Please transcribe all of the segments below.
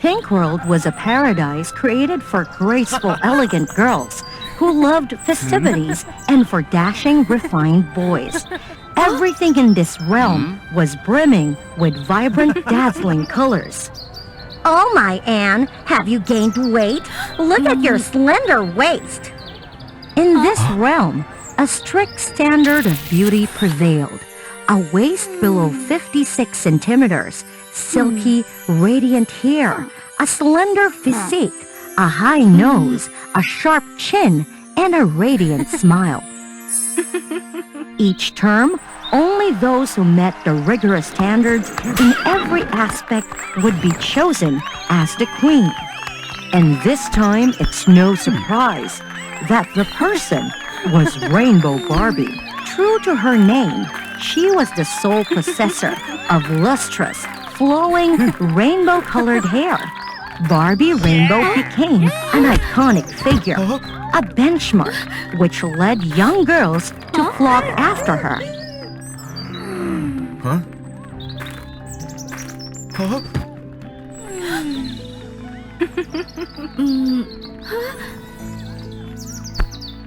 Pinkworld was a paradise created for graceful, elegant girls who loved festivities and for dashing, refined boys. Everything in this realm was brimming with vibrant, dazzling colors. Oh my, Anne, have you gained weight? Look at your slender waist. In this realm, a strict standard of beauty prevailed. A waist below 56 centimeters, silky, radiant hair, a slender physique, a high nose, a sharp chin, and a radiant smile. Each term, only those who met the rigorous standards in every aspect would be chosen as the queen. And this time, it's no surprise that the person was Rainbow Barbie. True to her name, she was the sole possessor of lustrous, flowing, rainbow-colored hair. Barbie Rainbow became an iconic figure, a benchmark which led young girls to flock after her.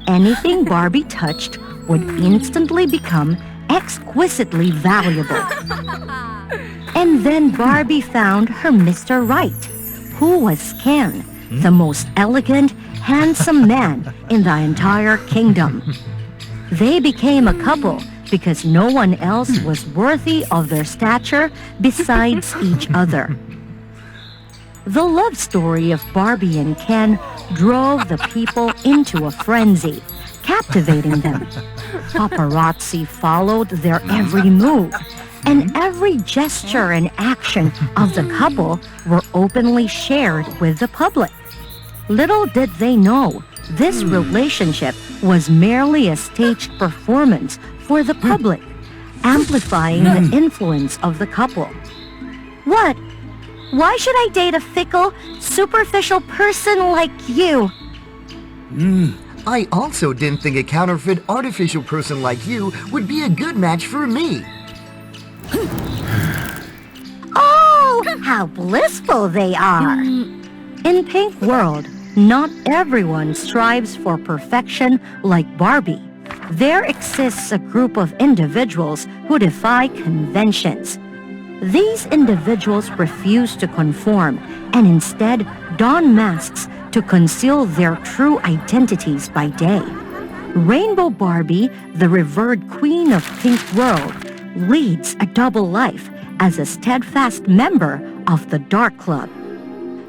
Anything Barbie touched would instantly become exquisitely valuable. And then Barbie found her Mr. Right, who was Ken, the most elegant, handsome man in the entire kingdom. They became a couple because no one else was worthy of their stature besides each other. The love story of Barbie and Ken drove the people into a frenzy, captivating them. Paparazzi followed their every move, and every gesture and action of the couple were openly shared with the public. Little did they know, this relationship was merely a staged performance for the public, amplifying the influence of the couple. What? Why should I date a fickle, superficial person like you? I also didn't think a counterfeit, artificial person like you would be a good match for me. Oh, how blissful they are! In Pinkworld, not everyone strives for perfection like Barbie. There exists a group of individuals who defy conventions. These individuals refuse to conform and instead don masks to conceal their true identities by day. Rainbow Barbie, the revered queen of Pinkworld, leads a double life as a steadfast member of the Dark Club.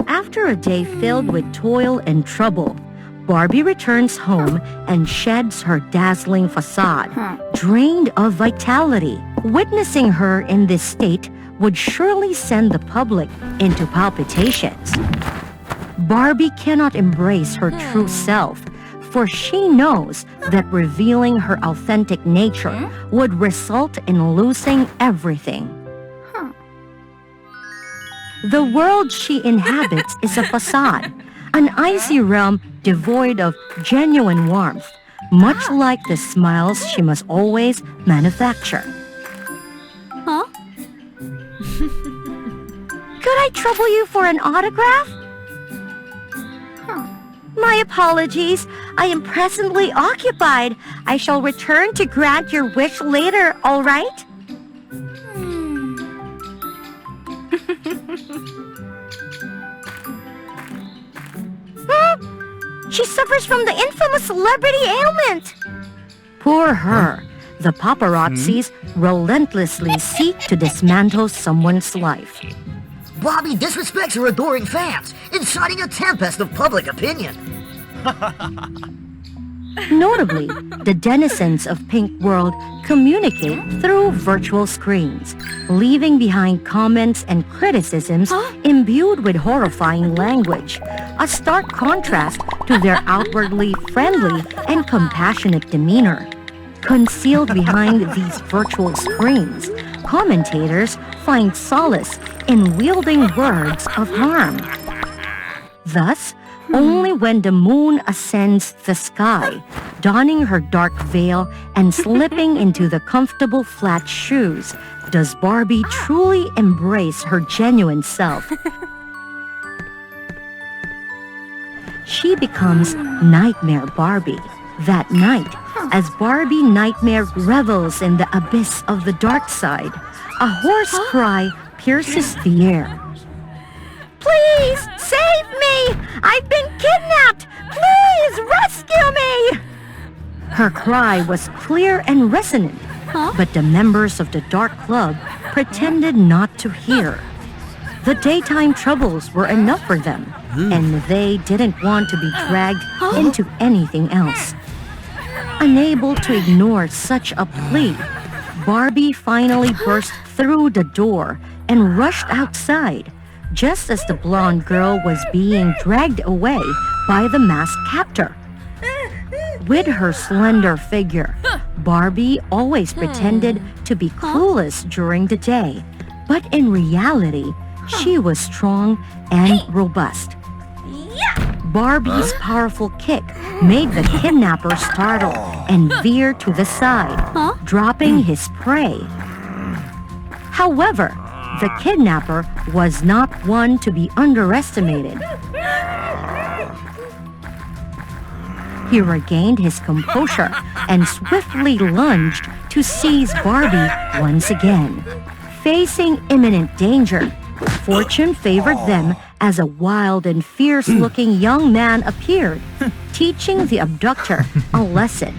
After a day filled with toil and trouble, Barbie returns home and sheds her dazzling facade, drained of vitality. Witnessing her in this state would surely send the public into palpitations. Barbie cannot embrace her true self, for she knows that revealing her authentic nature would result in losing everything. The world she inhabits is a facade, an icy realm devoid of genuine warmth, much like the smiles she must always manufacture. Could I trouble you for an autograph? My apologies. I am presently occupied. I shall return to grant your wish later, all right? She suffers from the infamous celebrity ailment. Poor her. The paparazzis relentlessly seek to dismantle someone's life. Bobby disrespects her adoring fans, inciting a tempest of public opinion. Notably, the denizens of Pinkworld communicate through virtual screens, leaving behind comments and criticisms imbued with horrifying language, a stark contrast to their outwardly friendly and compassionate demeanor. Concealed behind these virtual screens, commentators find solace in wielding words of harm. Thus, only when the moon ascends the sky, donning her dark veil and slipping into the comfortable flat shoes, does Barbie truly embrace her genuine self. she becomes Nightmare Barbie. That night, as Barbie Nightmare revels in the abyss of the dark side, a hoarse cry pierces the air. Please, save me! I've been kidnapped! Please, rescue me! Her cry was clear and resonant, but the members of the Dark Club pretended not to hear. The daytime troubles were enough for them, and they didn't want to be dragged into anything else. Unable to ignore such a plea, Barbie finally burst through the door and rushed outside, just as the blonde girl was being dragged away by the masked captor. With her slender figure, Barbie always pretended to be clueless during the day, but in reality, she was strong and robust. Barbie's powerful kick made the kidnapper startle and veer to the side, dropping his prey. However, the kidnapper was not one to be underestimated. He regained his composure and swiftly lunged to seize Barbie once again. Facing imminent danger, fortune favored them as a wild and fierce-looking young man appeared, teaching the abductor a lesson.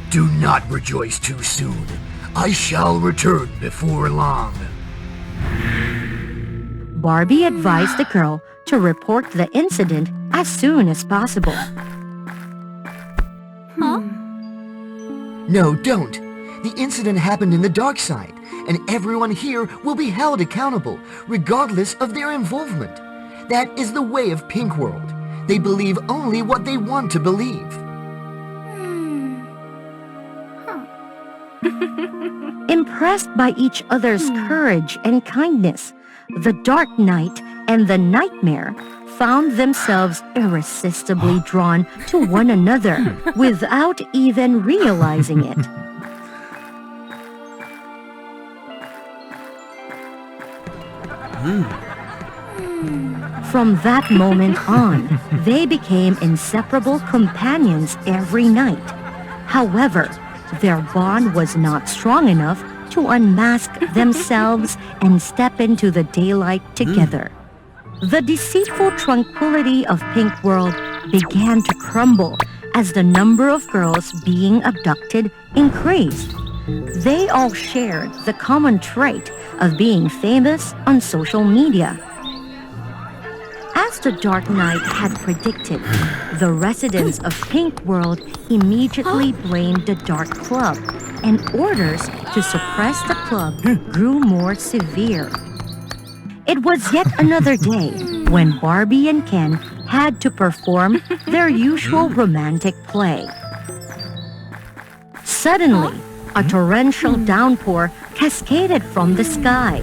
Do not rejoice too soon. I shall return before long. Barbie advised the girl to report the incident as soon as possible. No, don't. The incident happened in the dark side, and everyone here will be held accountable, regardless of their involvement. That is the way of Pinkworld. They believe only what they want to believe. Impressed by each other's courage and kindness, the Dark Knight and the Nightmare found themselves irresistibly drawn to one another without even realizing it. From that moment on, they became inseparable companions every night. However, their bond was not strong enough to unmask themselves and step into the daylight together. The deceitful tranquility of Pinkworld began to crumble as the number of girls being abducted increased. They all shared the common trait of being famous on social media. As the Dark Knight had predicted, the residents of Pinkworld immediately blamed the Dark Club, and orders to suppress the club grew more severe. It was yet another day when Barbie and Ken had to perform their usual romantic play. Suddenly, a torrential downpour cascaded from the sky.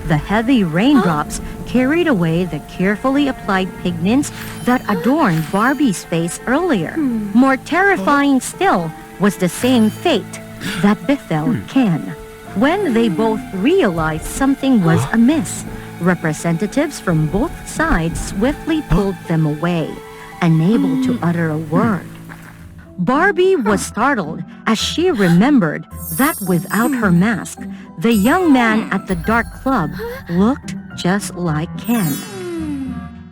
The heavy raindrops carried away the carefully applied pigments that adorned Barbie's face earlier. More terrifying still was the same fate that befell Ken. When they both realized something was amiss, representatives from both sides swiftly pulled them away, unable to utter a word. Barbie was startled as she remembered that without her mask, the young man at the Dark Club looked just like Ken.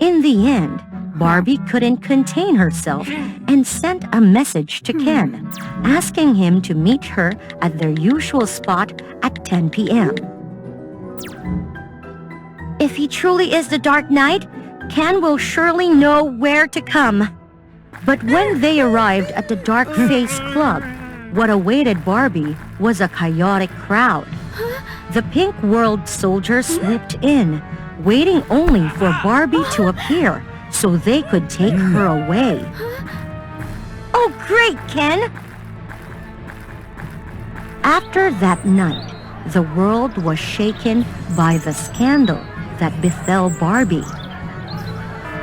In the end, Barbie couldn't contain herself and sent a message to Ken, asking him to meet her at their usual spot at 10 p.m. If he truly is the Dark Knight, Ken will surely know where to come. But when they arrived at the Dark Face Club, what awaited Barbie was a chaotic crowd. The Pinkworld soldiers swooped in, waiting only for Barbie to appear so they could take her away. Oh, great, Ken! After that night, the world was shaken by the scandal that befell Barbie.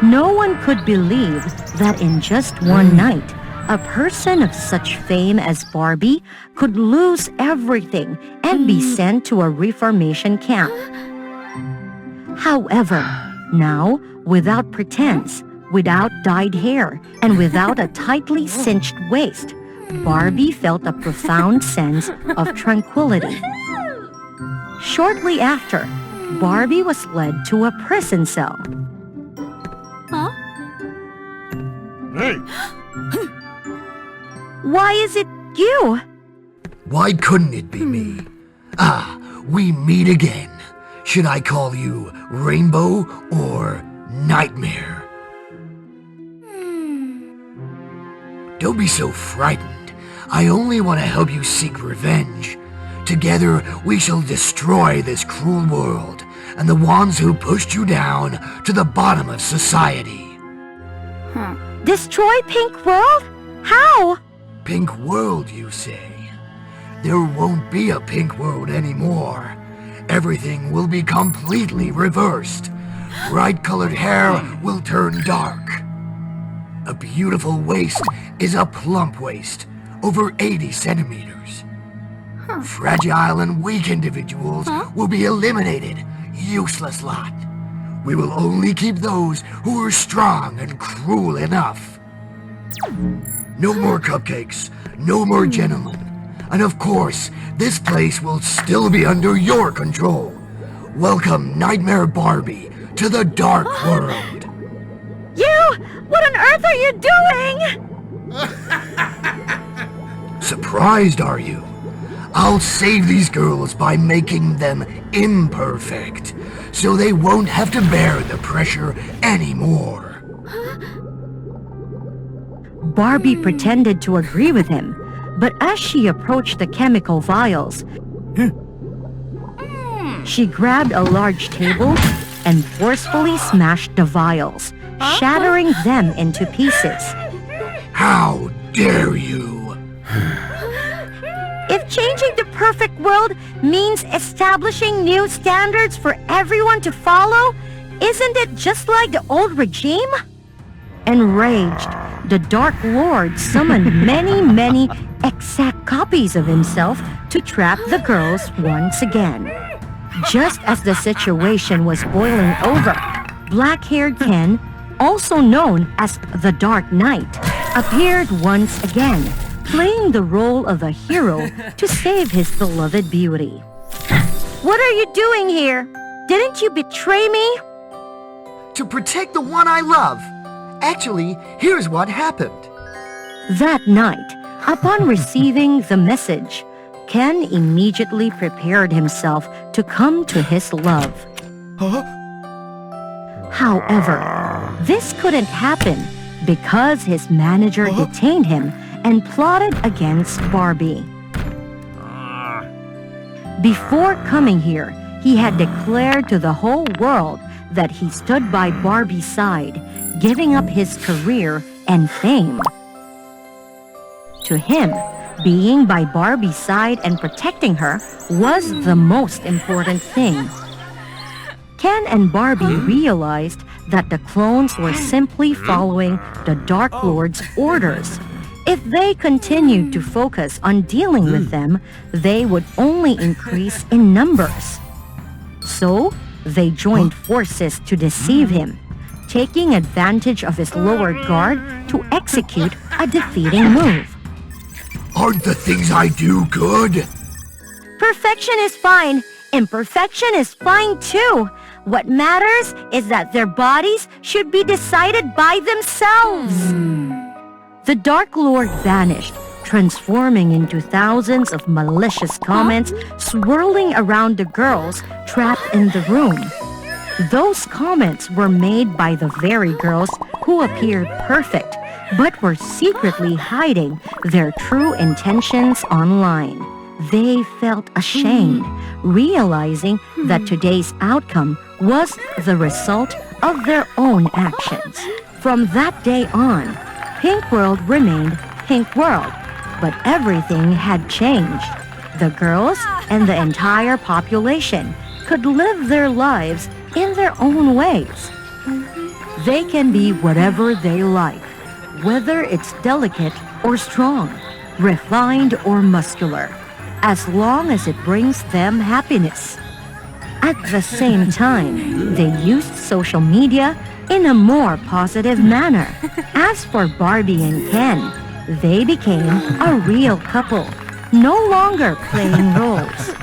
No one could believe that in just one night, a person of such fame as Barbie could lose everything and be sent to a reformation camp. However, Now, without pretense, without dyed hair, and without a tightly cinched waist, Barbie felt a profound sense of tranquility. Shortly after, Barbie was led to a prison cell. Huh? Hey! Why is it you? Why couldn't it be me? Ah, we meet again. Should I call you Rainbow or Nightmare? Don't be so frightened. I only want to help you seek revenge. Together, we shall destroy this cruel world and the ones who pushed you down to the bottom of society. Destroy Pinkworld? How? Pinkworld, you say? There won't be a Pinkworld anymore. Everything will be completely reversed. Bright-colored hair will turn dark. A beautiful waist is a plump waist, over 80 centimeters. Fragile and weak individuals will be eliminated. Useless lot. We will only keep those who are strong and cruel enough. No more cupcakes, no more gentlemen. And of course, this place will still be under your control. Welcome, Nightmare Barbie, to the Dark World. You! What on earth are you doing? Surprised, are you? I'll save these girls by making them imperfect, so they won't have to bear the pressure anymore. Barbie pretended to agree with him, but as she approached the chemical vials, she grabbed a large table and forcefully smashed the vials, shattering them into pieces. How dare you! If changing the perfect world means establishing new standards for everyone to follow, isn't it just like the old regime? Enraged, the Dark Lord summoned many exact copies of himself to trap the girls once again. Just as the situation was boiling over, black-haired Ken, also known as the Dark Knight, appeared once again, playing the role of a hero to save his beloved beauty. What are you doing here? Didn't you betray me? To protect the one I love. Actually, here's what happened. That night, upon receiving the message, Ken immediately prepared himself to come to his love. However, this couldn't happen because his manager detained him and plotted against Barbie. Before coming here, he had declared to the whole world that he stood by Barbie's side, giving up his career and fame. To him, being by Barbie's side and protecting her was the most important thing. Ken and Barbie realized that the clones were simply following the Dark Lord's orders. If they continued to focus on dealing with them, they would only increase in numbers. So, they joined forces to deceive him, taking advantage of his lower guard to execute a defeating move. Aren't the things I do good? Perfection is fine. Imperfection is fine too. What matters is that their bodies should be decided by themselves. The Dark Lord vanished, transforming into thousands of malicious comments swirling around the girls trapped in the room. Those comments were made by the very girls who appeared perfect, but were secretly hiding their true intentions online. They felt ashamed, realizing that today's outcome was the result of their own actions. From that day on, Pinkworld remained Pinkworld, but everything had changed. The girls and the entire population could live their lives in their own ways. They can be whatever they like, whether it's delicate or strong, refined or muscular, as long as it brings them happiness. At the same time, they used social media in a more positive manner. As for Barbie and Ken, they became a real couple, no longer playing roles.